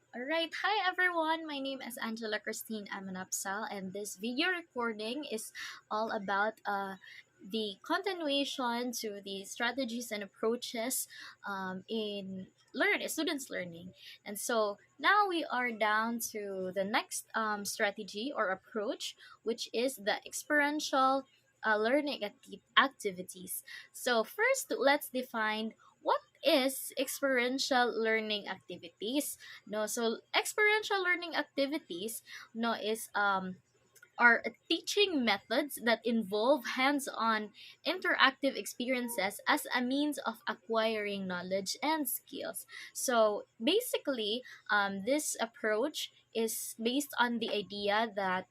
Alright, hi everyone. My name is Angela Christine Amanapsal, and this video recording is all about the continuation to the strategies and approaches in students learning. And so now we are down to the next strategy or approach, which is the experiential learning activities. So first, let's define what is experiential learning activities. No, so experiential learning activities, no, is are teaching methods that involve hands-on interactive experiences as a means of acquiring knowledge and skills. So basically, this approach is based on the idea that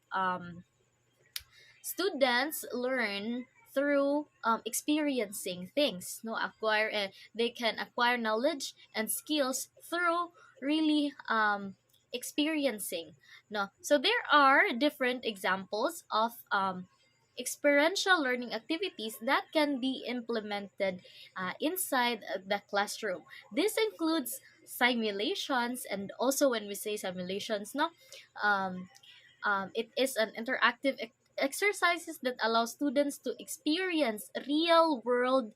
students learn through experiencing things, no, acquire they can acquire knowledge and skills through really experiencing, no. So there are different examples of experiential learning activities that can be implemented inside the classroom. This includes simulations, and also when we say simulations, no, um, it is an interactive exercises that allow students to experience real world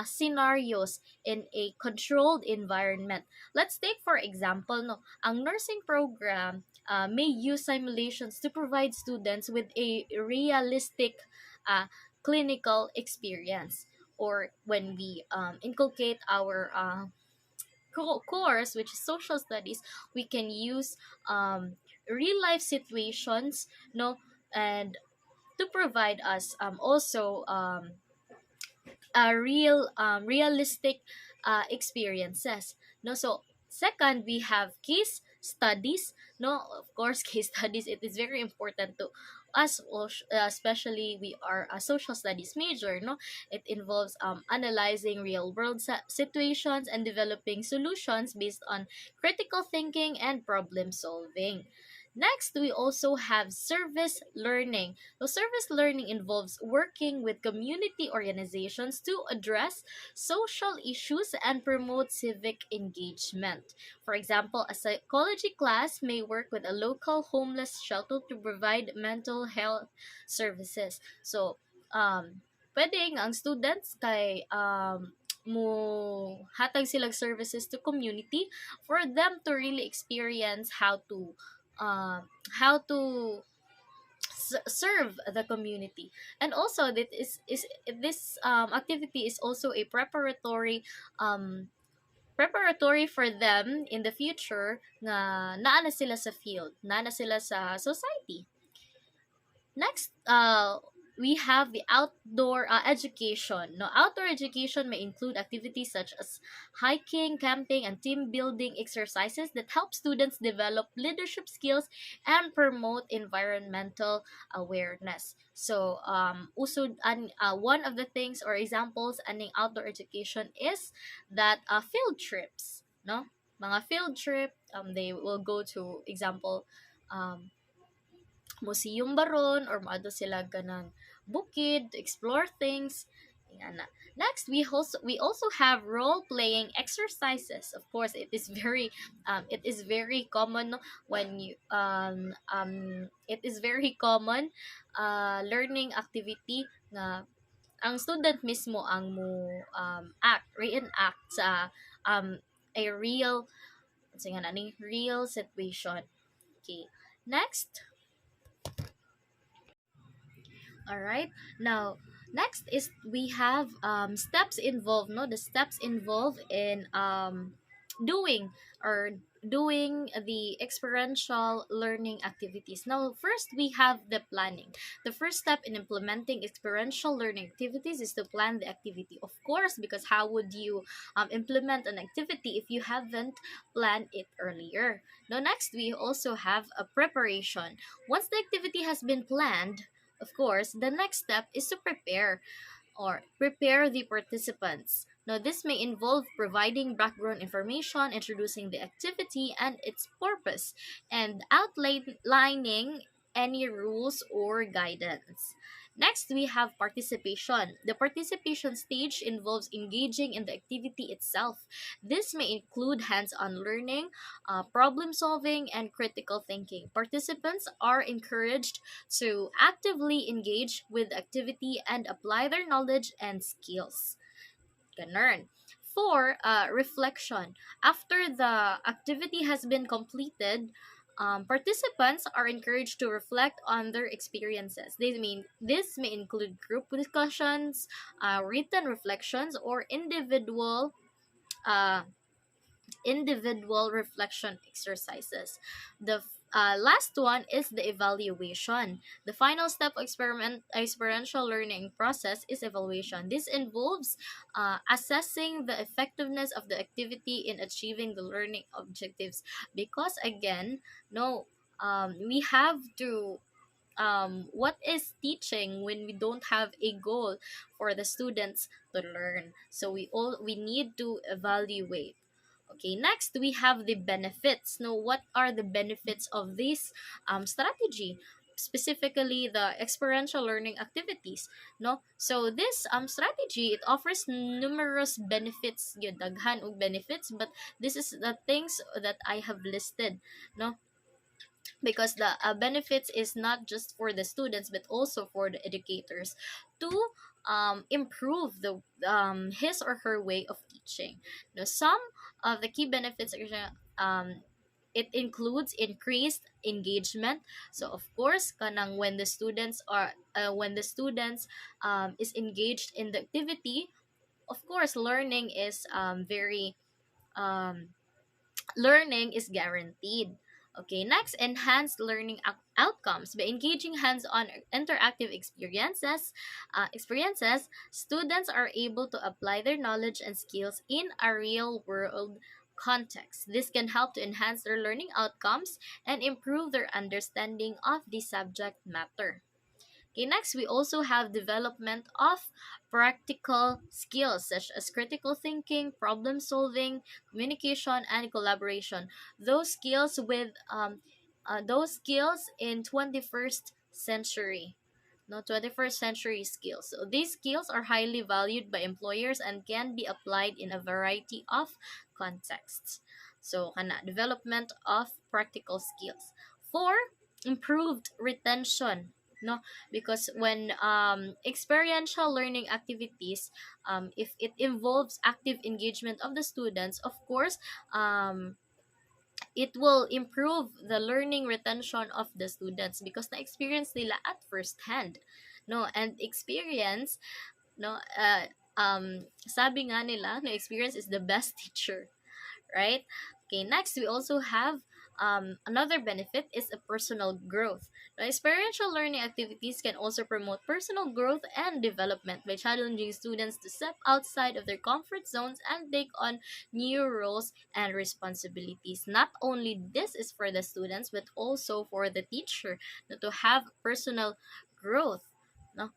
scenarios in a controlled environment. Let's take for example, no, ang nursing program may use simulations to provide students with a realistic uh, clinical experience. Or when we inculcate our course, which is social studies, we can use real life situations, no, and to provide us also realistic experiences, no. So second, we have case studies, no. Of course, case studies, it is very important to us, especially we are a social studies major, no. It involves analyzing real world situations and developing solutions based on critical thinking and problem solving. Next, we also have service learning. So, service learning involves working with community organizations to address social issues and promote civic engagement. For example, a psychology class may work with a local homeless shelter to provide mental health services. So, pwedeng ang students kay mo hatag silang services to community for them to really experience how to serve the community. And also that is this activity is also a preparatory for them in the future na naana sila sa field, naana sila sa society. Next, we have the outdoor education. Now, outdoor education may include activities such as hiking, camping, and team building exercises that help students develop leadership skills and promote environmental awareness. So, one of the things or examples in outdoor education is that field trips, no? Mga field trip, they will go to example, um, museum baron or maado sila ganang bukid to explore things. Yan na. Next, we also have role playing exercises. Of course, it is very common, no, when you it is very common learning activity nga ang student mismo ang mo reenact sa um a real sige na ni real situation. Okay. Next, all right. Now, next is we have steps involved. No, the steps involved in doing or doing the experiential learning activities. Now, first we have the planning. The first step in implementing experiential learning activities is to plan the activity. Of course, because how would you implement an activity if you haven't planned it earlier? Now, next we also have a preparation. Once the activity has been planned, of course, the next step is to prepare the participants. Now, this may involve providing background information, introducing the activity and its purpose, and outlining any rules or guidance. Next, we have participation. The participation stage involves engaging in the activity itself. This may include hands on learning, problem solving, and critical thinking. Participants are encouraged to actively engage with the activity and apply their knowledge and skills. Ganun. For reflection, after the activity has been completed, participants are encouraged to reflect on their experiences. This may include group discussions, written reflections, or uh, individual reflection exercises. The last one is the evaluation. The final step of experiential learning process is evaluation. This involves assessing the effectiveness of the activity in achieving the learning objectives. Because again, no, we have to what is teaching when we don't have a goal for the students to learn, so we need to evaluate. Okay, next we have the benefits. Now, what are the benefits of this strategy? Specifically, the experiential learning activities. No, so this strategy, it offers numerous benefits, yung daghan og benefits, but this is the things that I have listed. No, because the benefits is not just for the students but also for the educators to improve the his or her way of teaching. Now, some of the key benefits are it includes increased engagement. So of course, kanang when the students are when the students is engaged in the activity, of course learning is very um, learning is guaranteed. Okay, next, enhanced learning outcomes. By engaging hands-on interactive experiences, students are able to apply their knowledge and skills in a real-world context. This can help to enhance their learning outcomes and improve their understanding of the subject matter. Okay, next we also have development of practical skills such as critical thinking, problem solving, communication, and collaboration. Those skills those skills in 21st century. No, 21st century skills. So these skills are highly valued by employers and can be applied in a variety of contexts. So, development of practical skills. For improved retention, no, because when experiential learning activities, if it involves active engagement of the students, of course, it will improve the learning retention of the students because na-experience nila at first hand. No, and experience, no, sabi nga nila, no, experience is the best teacher, right? Okay, next we also have another benefit is a personal growth. Now, experiential learning activities can also promote personal growth and development by challenging students to step outside of their comfort zones and take on new roles and responsibilities. Not only this is for the students but also for the teacher, to have personal growth. No?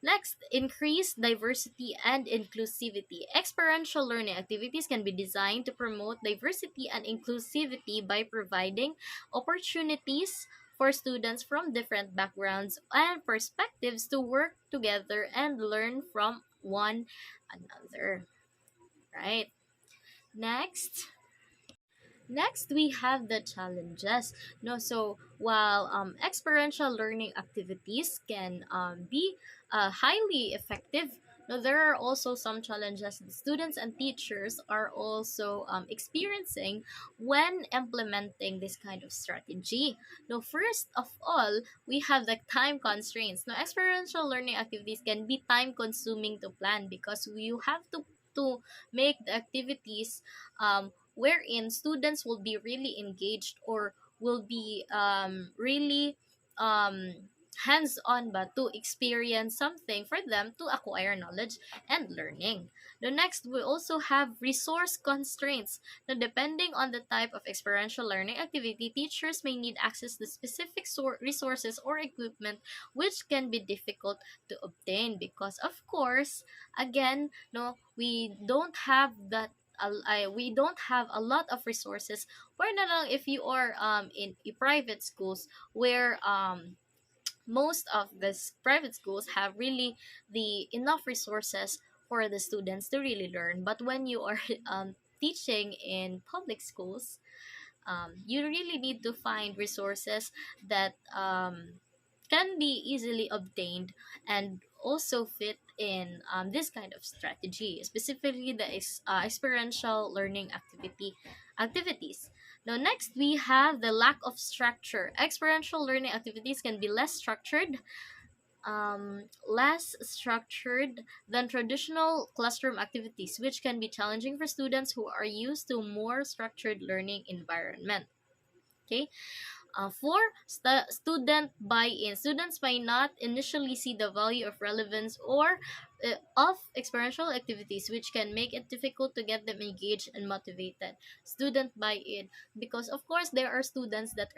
Next, increase diversity and inclusivity. Experiential learning activities can be designed to promote diversity and inclusivity by providing opportunities for students from different backgrounds and perspectives to work together and learn from one another. Right? Next, we have the challenges. No, so while experiential learning activities can be highly effective, no, there are also some challenges the students and teachers are also experiencing when implementing this kind of strategy. Now, first of all, we have the time constraints. Now, experiential learning activities can be time consuming to plan because you have to make the activities wherein students will be really engaged or will be really hands-on but to experience something for them to acquire knowledge and learning. The next, we also have resource constraints. Now, depending on the type of experiential learning activity, teachers may need access to specific resources or equipment which can be difficult to obtain because of course, again, no, we don't have a lot of resources for na lang if you are in private schools where most of these private schools have really the enough resources for the students to really learn. But when you are teaching in public schools, you really need to find resources that can be easily obtained and also fit in this kind of strategy, specifically the experiential learning activities. Now, next we have the lack of structure. Experiential learning activities can be less structured than traditional classroom activities, which can be challenging for students who are used to more structured learning environment. Okay, for student buy-in, students may not initially see the value of relevance or of experiential activities, which can make it difficult to get them engaged and motivated. Student buy-in, because of course there are students that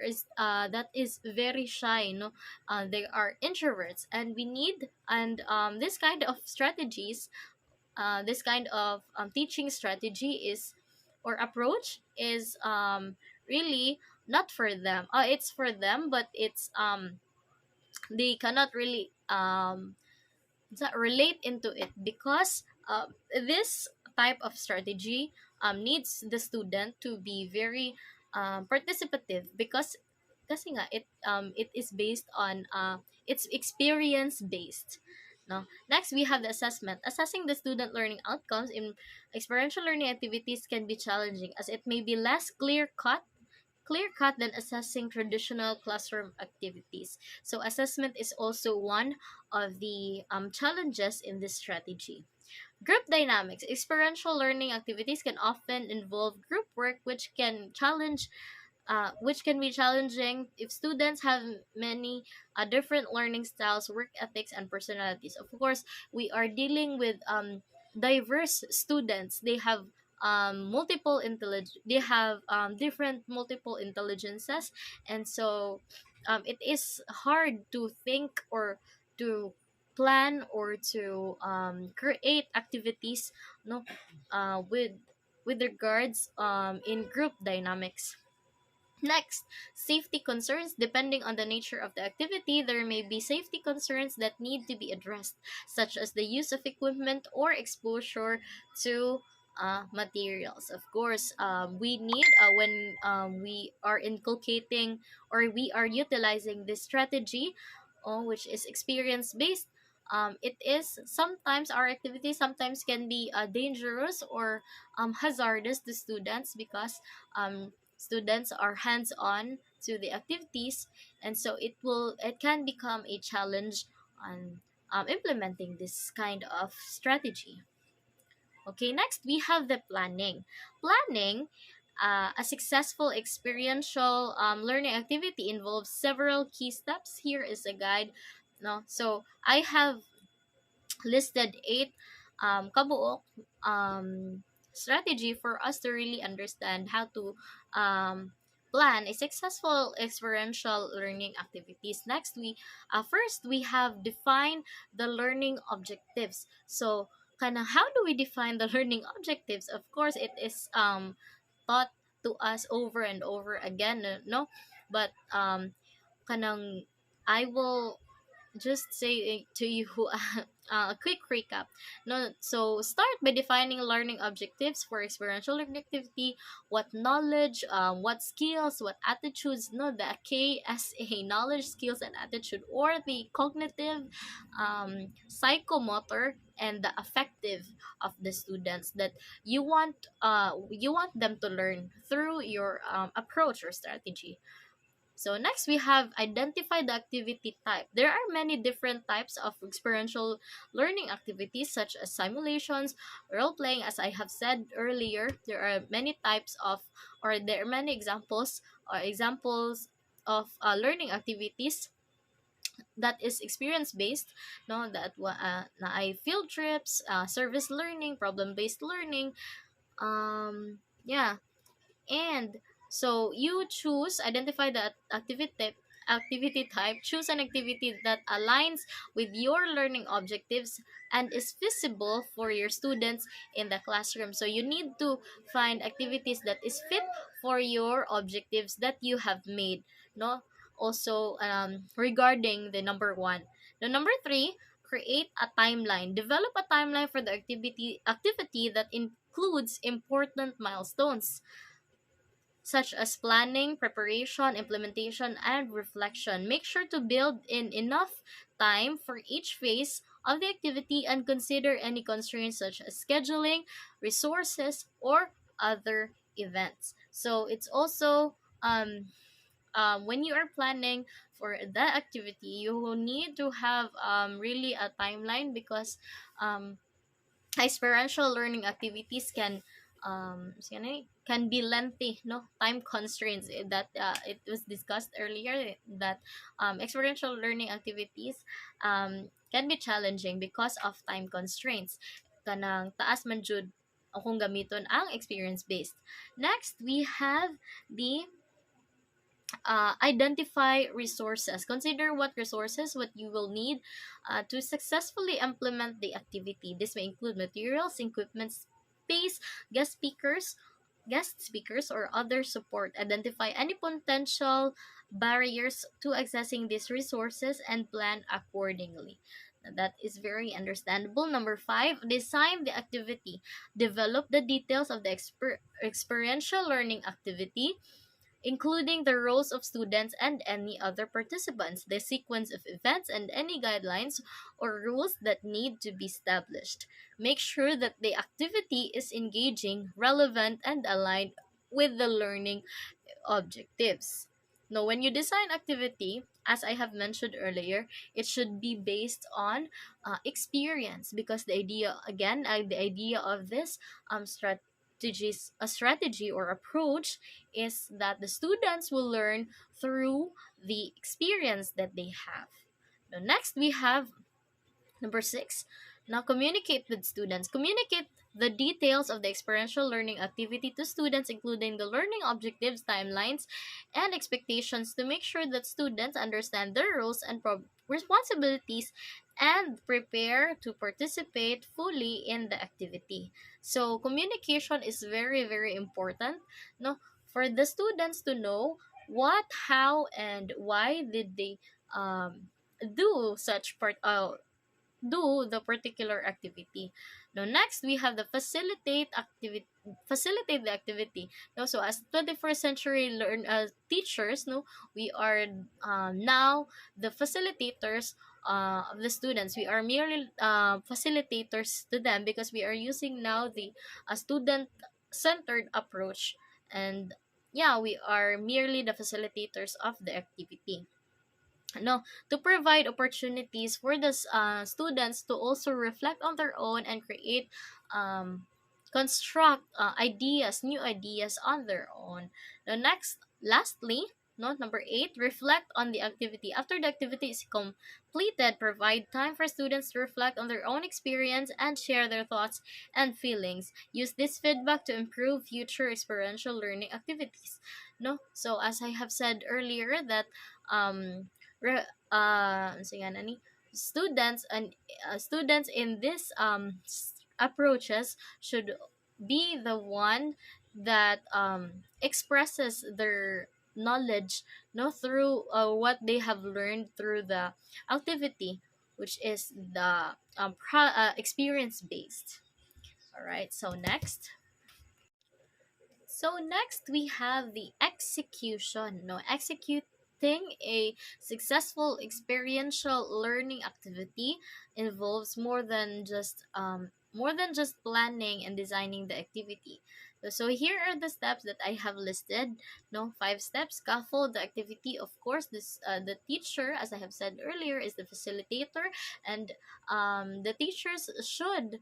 is very shy, no, they are introverts, and we need and this kind of strategies, this kind of teaching strategy is or approach is really not for them. It's for them, but it's they cannot really relate into it, because this type of strategy needs the student to be very participative, because kasi nga it is based on it's experience based. No. Next, we have the assessment. Assessing the student learning outcomes in experiential learning activities can be challenging, as it may be less clear cut than assessing traditional classroom activities. So assessment is also one of the challenges in this strategy. Group dynamics. Experiential learning activities can often involve group work, which can be challenging if students have many different learning styles, work ethics, and personalities. Of course, we are dealing with diverse students. They have they have different multiple intelligences, and so it is hard to think or to plan or to create activities, no, with regards in group dynamics. Next, safety concerns. Depending on the nature of the activity, there may be safety concerns that need to be addressed, such as the use of equipment or exposure to materials. Of course, we need, when we are inculcating or we are utilizing this strategy, which is experience based. It is sometimes our activity sometimes can be dangerous or hazardous to students, because students are hands on to the activities, and so it can become a challenge on implementing this kind of strategy. Okay, next we have the planning. A successful experiential learning activity involves several key steps. Here is a guide. No, so I have listed 8 kabuok strategy for us to really understand how to um, plan a successful experiential learning activities. Next, first we have define the learning objectives. So, kind of how do we define the learning objectives? Of course, it is taught to us over and over again, no? But kanang I will just say to you a quick recap. No, so start by defining learning objectives for experiential learning activity. What knowledge, what skills, what attitudes. No, the KSA, knowledge, skills, and attitude, or the cognitive, psychomotor, and the affective of the students that you want them to learn through your approach or strategy. So next we have identify the activity type. There are many different types of experiential learning activities, such as simulations, role playing. As I have said earlier, there are many types of, or there are many examples of learning activities that is experience based. No, na ay field trips, service learning, problem based learning. Yeah, and so you identify the activity type, choose an activity that aligns with your learning objectives and is feasible for your students in the classroom. So you need to find activities that is fit for your objectives that you have made, no? also regarding the number one. The number three, create a timeline. Develop a timeline for the activity that includes important milestones such as planning, preparation, implementation, and reflection. Make sure to build in enough time for each phase of the activity and consider any constraints such as scheduling, resources, or other events. So it's also when you are planning for the activity, you will need to have really a timeline because um, experiential learning activities can be lengthy, no time constraints, that it was discussed earlier that experiential learning activities can be challenging because of time constraints. Kanang taas man jud kung gamiton ang experience based. Next, we have the identify resources. Consider what resources what you will need to successfully implement the activity. This may include materials, equipment, space, guest speakers, or other support. Identify any potential barriers to accessing these resources and plan accordingly. Now, that is very understandable. Number five, design the activity. Develop the details of the experiential learning activity, including the roles of students and any other participants, the sequence of events, and any guidelines or rules that need to be established. Make sure that the activity is engaging, relevant, and aligned with the learning objectives. Now, when you design activity, as I have mentioned earlier, it should be based on experience, because the idea, again, the idea of this strategy or approach is that the students will learn through the experience that they have. Now, next we have number six. Now, communicate with students. Communicate the details of the experiential learning activity to students, including the learning objectives, timelines, and expectations, to make sure that students understand their roles and responsibilities and prepare to participate fully in the activity. So, communication is very, very important, no, for the students to know what, how, and why did they do such do the particular activity. Now, next we have the facilitate the activity. Now, so as 21st century teachers, no, we are now the facilitators of the students. We are merely facilitators to them because we are using now the student centered approach, and yeah, we are merely the facilitators of the activity, no, to provide opportunities for the students to also reflect on their own and create um, construct new ideas on their own. The next, lastly, no, number eight, reflect on the activity. After the activity is completed, provide time for students to reflect on their own experience and share their thoughts and feelings. Use this feedback to improve future experiential learning activities. No, so as I have said earlier that um sige nga nani, students in this approaches should be the one that expresses their knowledge, no, through what they have learned through the activity, which is the experience based. All right, so next we have the execution. No, executing a successful experiential learning activity involves more than just planning and designing the activity. So here are the steps that I have listed. No, five steps. Scaffold the activity. Of course, this the teacher, as I have said earlier, is the facilitator, and the teachers should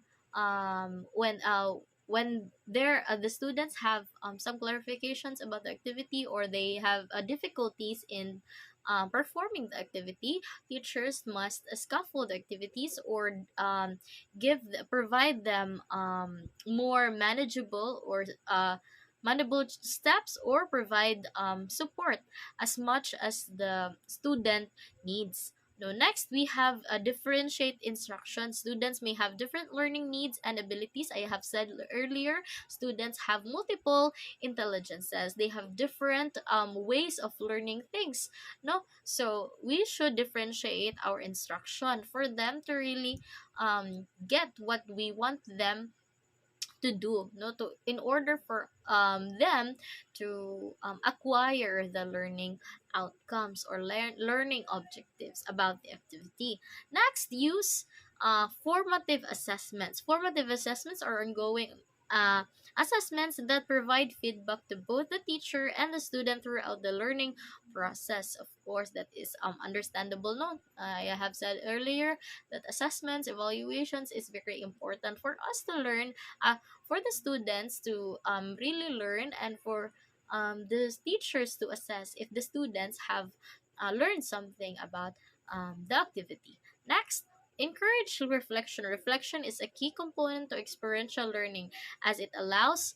when the students have some clarifications about the activity, or they have difficulties in performing the activity, teachers must scaffold the activities, or provide them more manageable steps, or provide support as much as the student needs. Now, next, we have a differentiate instruction. Students may have different learning needs and abilities. I have said earlier, students have multiple intelligences. They have different ways of learning things. No, so we should differentiate our instruction for them to really get what we want them to do, no, to in order for them to acquire the learning outcomes or learning objectives about the activity. Next, use formative assessments. Formative assessments are ongoing uh, assessments that provide feedback to both the teacher and the student throughout the learning process. Of course, that is understandable. No, I have said earlier that assessments, evaluations is very important for us to learn, for the students to really learn, and for the teachers to assess if the students have learned something about the activity. Next, encourage reflection. Reflection is a key component to experiential learning, as it allows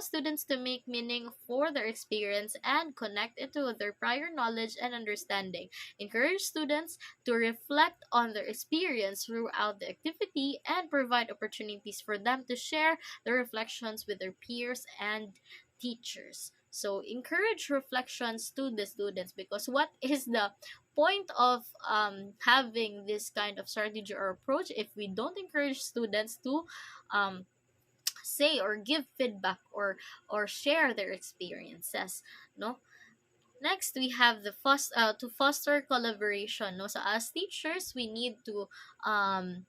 students to make meaning for their experience and connect it to their prior knowledge and understanding. Encourage students to reflect on their experience throughout the activity and provide opportunities for them to share their reflections with their peers and teachers. So encourage reflections to the students, because what is the point of having this kind of strategy or approach if we don't encourage students to um, say or give feedback or share their experiences, no? Next, we have the to foster collaboration. No, so as teachers, we need to um,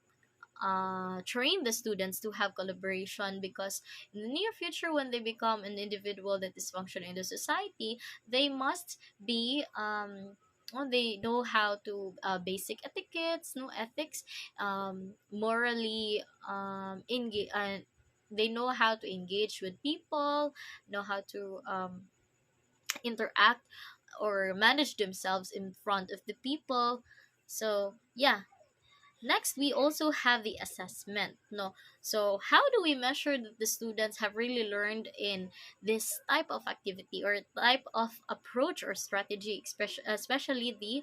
train the students to have collaboration, because in the near future, when they become an individual that is functioning in the society, they must be well, they know how to basic etiquettes, no ethics, morally they know how to engage with people, know how to interact or manage themselves in front of the people. So yeah. Next, we also have the assessment. No, so how do we measure that the students have really learned in this type of activity or type of approach or strategy, especially the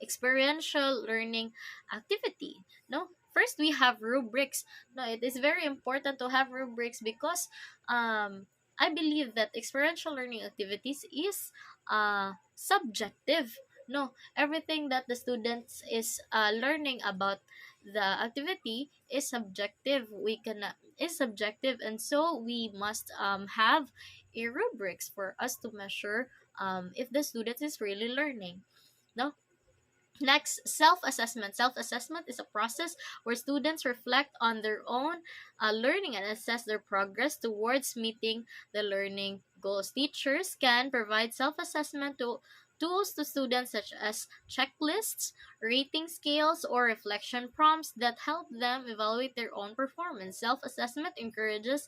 experiential learning activity? No, first we have rubrics. No, it is very important to have rubrics, because I believe that experiential learning activities is subjective. No, everything that the students is learning about the activity is subjective. We can is subjective, and so we must have a rubrics for us to measure if the student is really learning. No, next, self-assessment. Self-assessment is a process where students reflect on their own learning and assess their progress towards meeting the learning goals. Teachers can provide self-assessment tools to students, such as checklists, rating scales, or reflection prompts that help them evaluate their own performance. Self-assessment encourages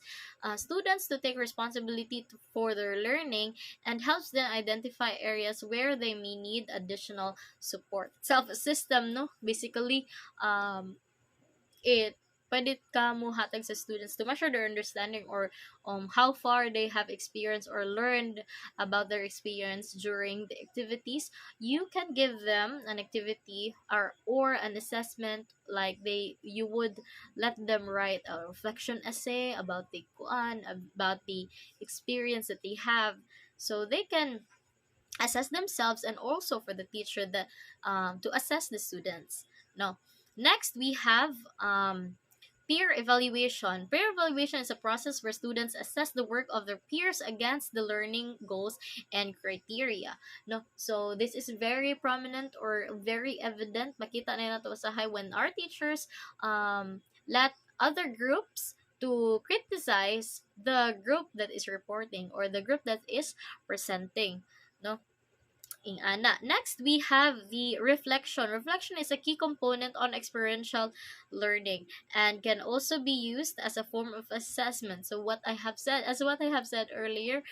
students to take responsibility for their learning and helps them identify areas where they may need additional support. Self-system, no? Basically, it pwede ka mo hatag sa students to measure their understanding, or how far they have experienced or learned about their experience during the activities. You can give them an activity or an assessment, like you would let them write a reflection essay about the kuan, about the experience that they have, so they can assess themselves, and also for the teacher that to assess the students. Now, next we have peer evaluation. Peer evaluation is a process where students assess the work of their peers against the learning goals and criteria. No, so this is very prominent or very evident. Makita na nato sa high when our teachers let other groups to criticize the group that is reporting or the group that is presenting. No, ing ana. Next, we have the reflection. Reflection is a key component on experiential learning and can also be used as a form of assessment. So what I have said earlier,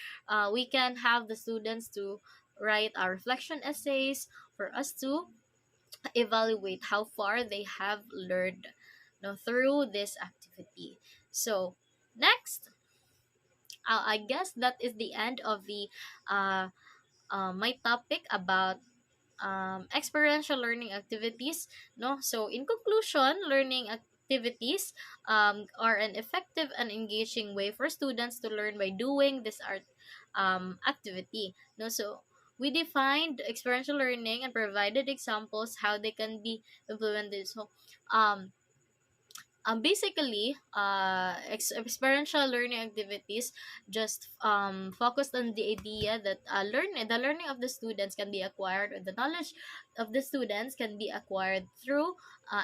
we can have the students to write our reflection essays for us to evaluate how far they have learned, no, through this activity. So next, I guess that is the end of the my topic about experiential learning activities. No, so in conclusion, learning activities are an effective and engaging way for students to learn by doing this art activity. No, so we defined experiential learning and provided examples how they can be implemented. So um, basically, experiential learning activities just focused on the idea that the learning of the students can be acquired, or the knowledge of the students can be acquired through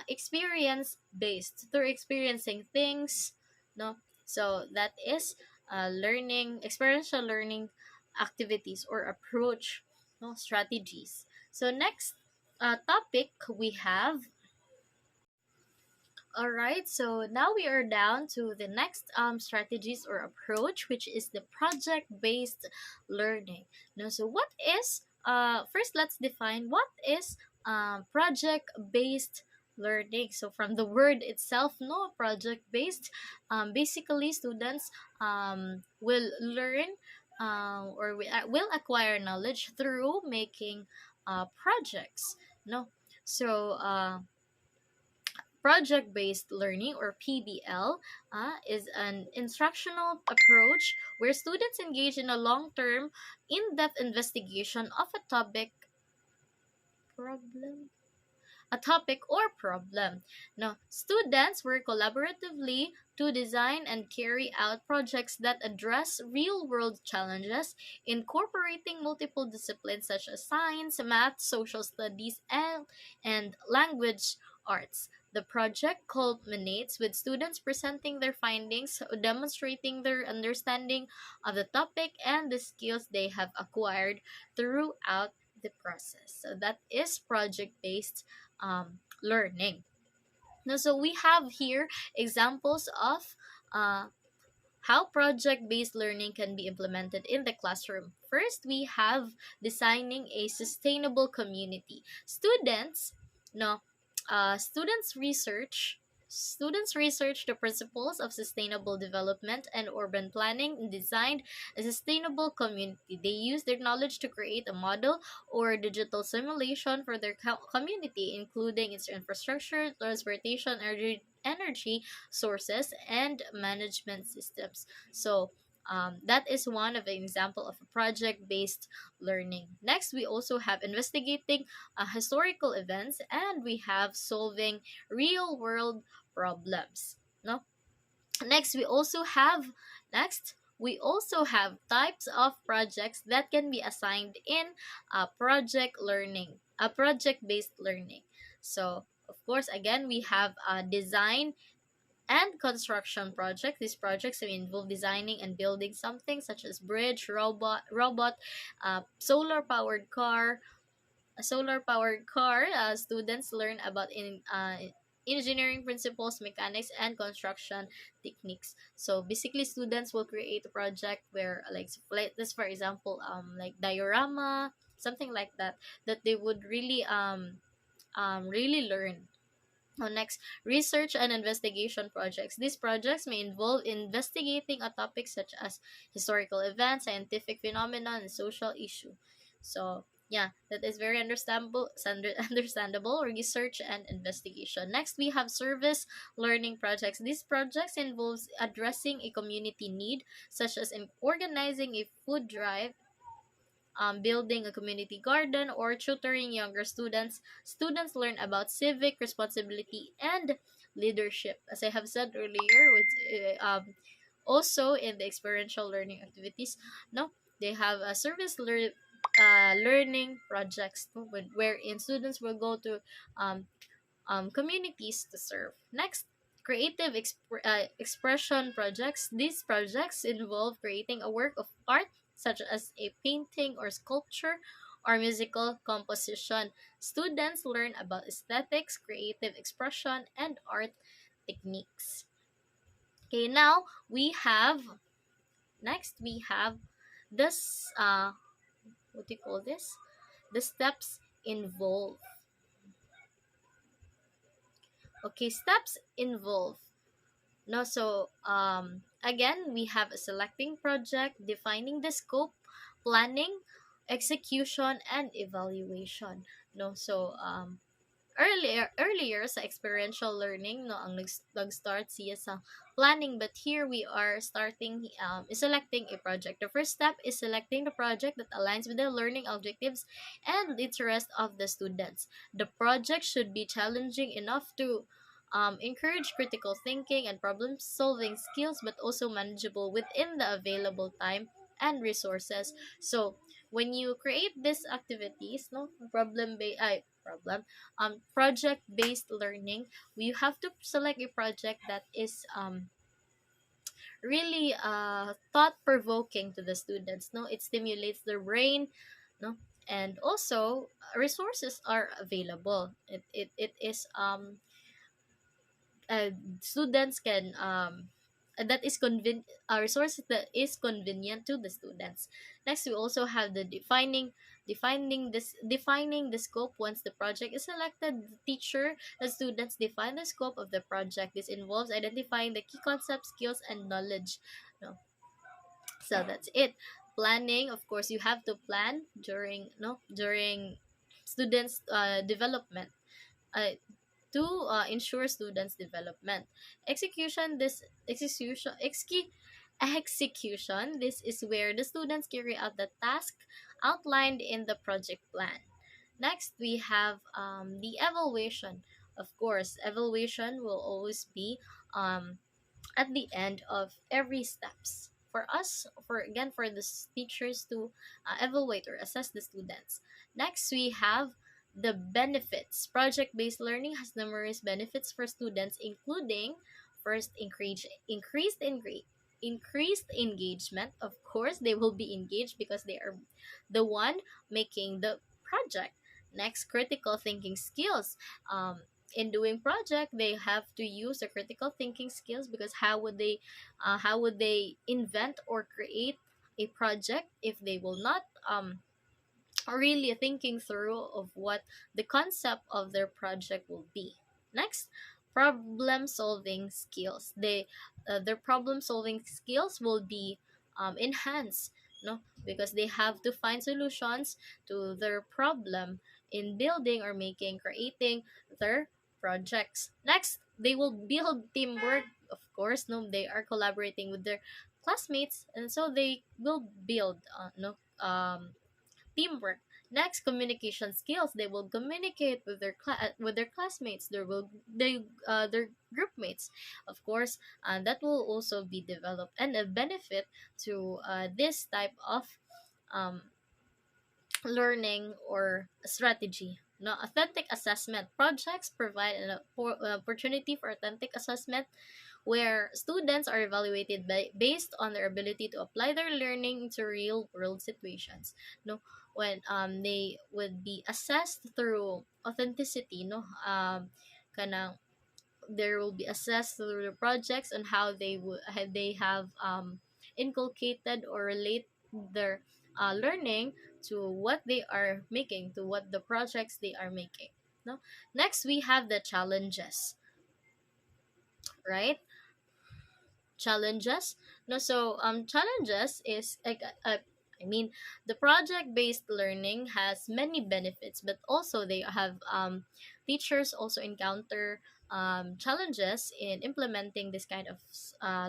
experience based, through experiencing things. No, so that is learning experiential learning activities or approach, no, strategies. So next topic we have. All right, so now we are down to the next strategies or approach, which is the project-based learning. Now, so what is first? Let's define what is project-based learning. So from the word itself, no, project-based. Basically, students will learn will acquire knowledge through making projects. No, so. Project based learning, or PBL, is an instructional approach where students engage in a long term, in depth investigation of problem a topic or problem. Now, students work collaboratively to design and carry out projects that address real world challenges, incorporating multiple disciplines such as science, math, social studies, and language arts. The project culminates with students presenting their findings, demonstrating their understanding of the topic and the skills they have acquired throughout the process. So that is project based learning. Now, so we have here examples of how project-based learning can be implemented in the classroom. First, we have designing a sustainable community. No, students research the principles of sustainable development and urban planning and designed a sustainable community. They use their knowledge to create a model or digital simulation for their community, including its infrastructure, transportation, energy sources, and management systems. So that is one of the example of a project-based learning. Next, we also have investigating historical events, and we have solving real-world problems. No, next we also have next we also have types of projects that can be assigned in project-based learning. So of course, again, we have design and construction projects. These projects may involve designing and building something such as bridge, robot, solar powered car. A solar powered car. Students learn about engineering principles, mechanics, and construction techniques. So basically, students will create a project where, like this, for example, like diorama, something like that, that they would really learn. Next, research and investigation projects. These projects may involve investigating a topic such as historical events, scientific phenomena, and social issue. So, yeah, that is very understandable. Research and investigation. Next, we have service learning projects. These projects involves addressing a community need, such as in organizing a food drive, building a community garden, or tutoring younger students. Students learn about civic responsibility and leadership. As I have said earlier, also in the experiential learning activities, no, they have a learning projects, no, wherein students will go to um, communities to serve. Next, expression projects. These projects involve creating a work of art, such as a painting or sculpture or musical composition. Students learn about aesthetics, creative expression, and art techniques. Okay, now we have this what do you call this? The steps involved. Okay, steps involved. No, so again, we have a selecting project, defining the scope, planning, execution and evaluation. No, so earlier sa experiential learning, no, ang nag-start siya sa planning, but here we are starting selecting a project. The first step is selecting the project that aligns with the learning objectives and interest of the students. The project should be challenging enough to encourage critical thinking and problem solving skills, but also manageable within the available time and resources. So when you create these activities, no, problem project based learning, you have to select a project that is really thought provoking to the students. No, it stimulates their brain, no, and also resources are available. It is students can that is resources that is convenient to the students. Next, we also have the defining the scope. Once the project is selected, the teacher and students define the scope of the project. This involves identifying the key concepts, skills, and knowledge. No, so that's it. Planning, of course, you have to plan during students development, uh, to ensure students development. Execution, this is where the students carry out the task outlined in the project plan. Next, we have the evaluation. Of course, evaluation will always be um, at the end of every steps for us, for the teachers to evaluate or assess the students. Next, we have the benefits. Project-based learning has numerous benefits for students, including first, increased engagement. Of course, they will be engaged because they are the one making the project. Next, critical thinking skills. In doing project, they have to use the critical thinking skills, because how would they invent or create a project if they will not really thinking through of what the concept of their project will be. Next, problem solving skills. Their problem solving skills will be enhanced, no, because they have to find solutions to their problem in building or creating their projects. Next, they will build teamwork. Of course, no, they are collaborating with their classmates, and so they will build no teamwork. Next, communication skills. They will communicate with their classmates. Their group mates, of course, and that will also be developed and a benefit to this type of um, learning or strategy. No, authentic assessment projects provide an opportunity for authentic assessment, where students are evaluated based on their ability to apply their learning to real world situations. No, when they would be assessed through authenticity. No, kanang there will be assessed through the projects on how they have inculcated or relate their learning to what they are making, to what the projects they are making. No, next we have the challenges, right? Challenges, no, so challenges is like I mean, the project based learning has many benefits, but also they have teachers also encounter challenges in implementing this kind of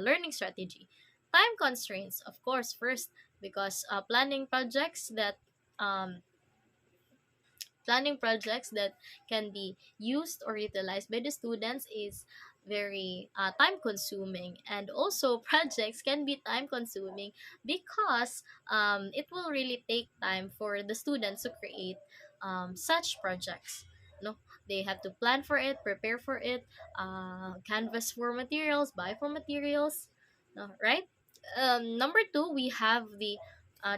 learning strategy. Time constraints, of course, first, because um, planning projects that can be used or utilized by the students is very time consuming, and also projects can be time consuming because it will really take time for the students to create such projects. No, they have to plan for it, prepare for it, canvas for materials, buy for materials, no, right? Number two, we have the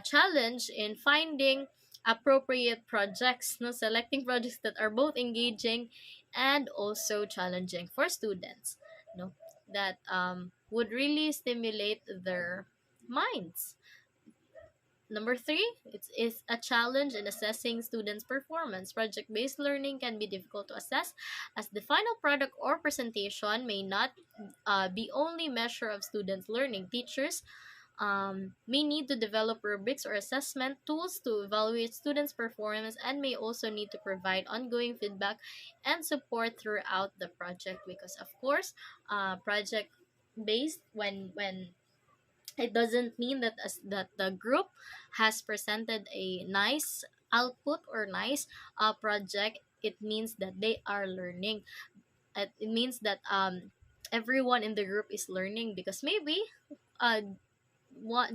challenge in finding appropriate projects, no, selecting projects that are both engaging and also challenging for students, no, that would really stimulate their minds. Number three, is a challenge in assessing students' performance. Project based learning can be difficult to assess, as the final product or presentation may not be only measure of students' learning. Teachers may need to develop rubrics or assessment tools to evaluate students' performance, and may also need to provide ongoing feedback and support throughout the project. Because of course, project based, when it doesn't mean that that the group has presented a nice output or nice project. It means that they are learning. It means that everyone in the group is learning, because maybe uh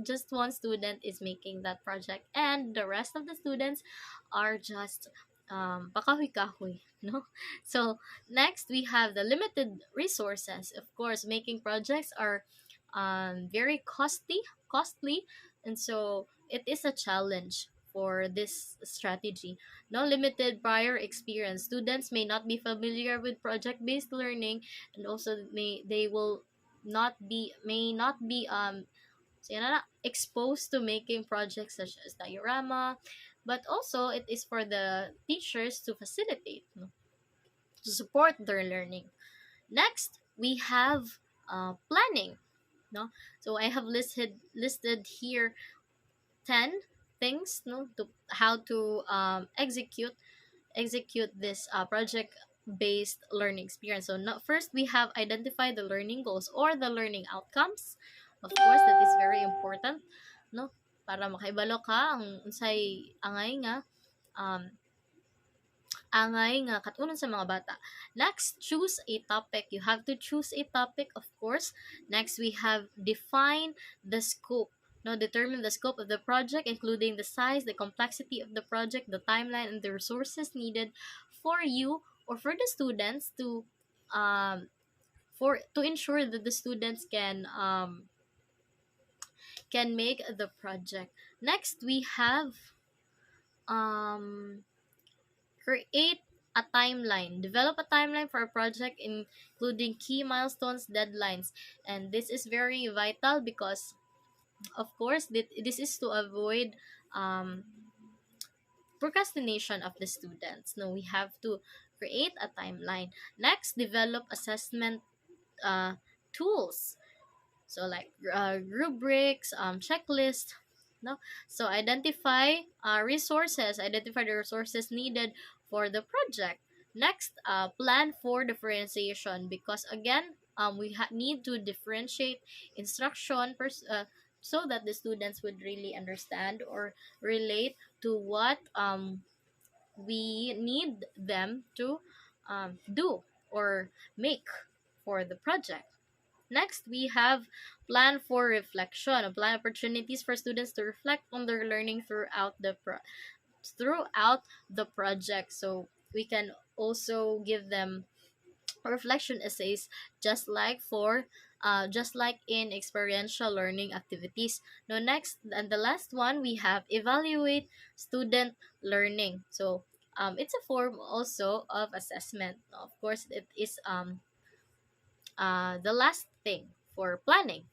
just one student is making that project, and the rest of the students are just pakahoy-kahoy, no. So next, we have the limited resources. Of course, making projects are very costly, and so it is a challenge for this strategy. No limited prior experience, students may not be familiar with project based learning, and also they will not be may not be so you're not exposed to making projects such as diorama, but also it is for the teachers to facilitate, no, to support their learning. Next, we have planning. No, so I have listed here 10 things, no, to how to execute this project based learning experience. So first, we have identify the learning goals or the learning outcomes. Of course, that is very important, no, para makaibalo ka ang unsay angay nga um katunon sa mga bata. Next, choose a topic. You have to choose a topic, of course. Next, we have define the scope. No, determine the scope of the project, including the size, the complexity of the project, the timeline, and the resources needed for you or for the students to um to ensure that the students can make the project. Next, we have um create a timeline. Develop a timeline for a project, including key milestones, deadlines. And this is very vital because, of course, this is to avoid um, procrastination of the students. No, we have to create a timeline. Next, develop assessment uh, tools. So like rubrics, checklist, no. So identify the resources needed for the project. Next, plan for differentiation, because again, we need to differentiate instruction so that the students would really understand or relate to what we need them to do or make for the project. Next, we have plan for reflection, a plan opportunities for students to reflect on their learning throughout the project. So we can also give them reflection essays, just like in experiential learning activities. Now next, and the last one, we have evaluate student learning. So it's a form also of assessment. Of course, it is the last thing for planning.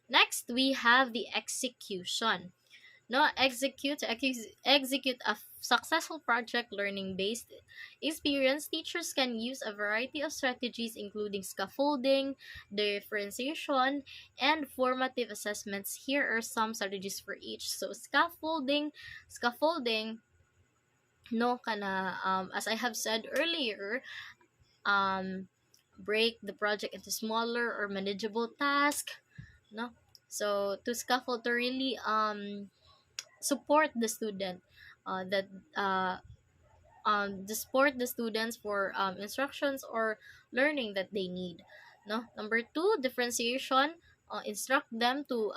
Next, we have the execution. No, execute a successful project learning based experience. Teachers can use a variety of strategies, including scaffolding, differentiation, and formative assessments. Here are some strategies for each. So scaffolding, no, kana as I have said earlier, um, break the project into smaller or manageable tasks, no. So to scaffold, to really support the student, that to support the students for instructions or learning that they need, no. Number two, differentiation. Instruct them to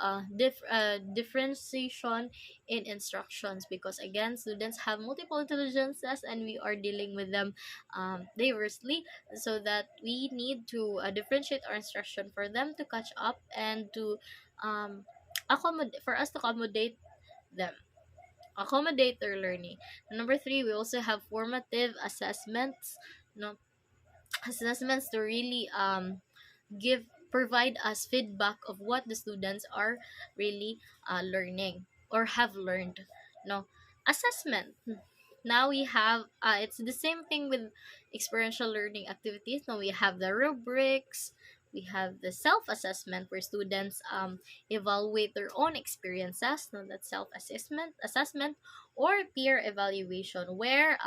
differentiation in instructions, because again, students have multiple intelligences and we are dealing with them diversely, so that we need to differentiate our instruction for them to catch up and to accommodate them, accommodate their learning. Number three, we also have formative assessments. No, assessments to really give provide us feedback of what the students are really learning or have learned. No, assessment. Now we have it's the same thing with experiential learning activities. Now we have the rubrics, We have the self-assessment where students evaluate their own experiences, no, that self assessment, or peer evaluation where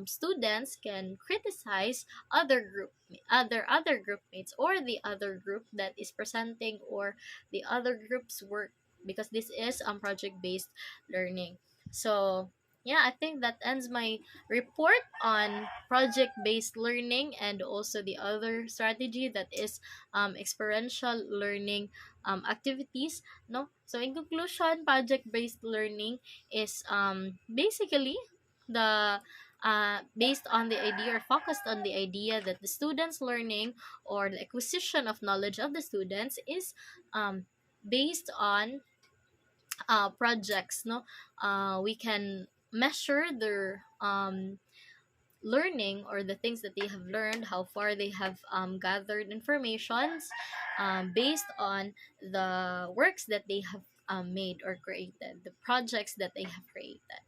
students can criticize other group mates or the other group that is presenting or the other group's work, because this is project based learning. So yeah, I think that ends my report on project based learning and also the other strategy that is experiential learning activities, no. So in conclusion, project based learning is basically the based on the idea or focused on the idea that the students learning or the acquisition of knowledge of the students is based on projects, no. We can measure their learning or the things that they have learned, how far they have gathered informations based on the works that they have made or created, the projects that they have created.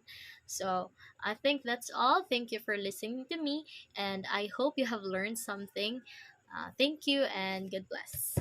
So I think that's all. Thank you for listening to me, and I hope you have learned something. Thank you and God bless.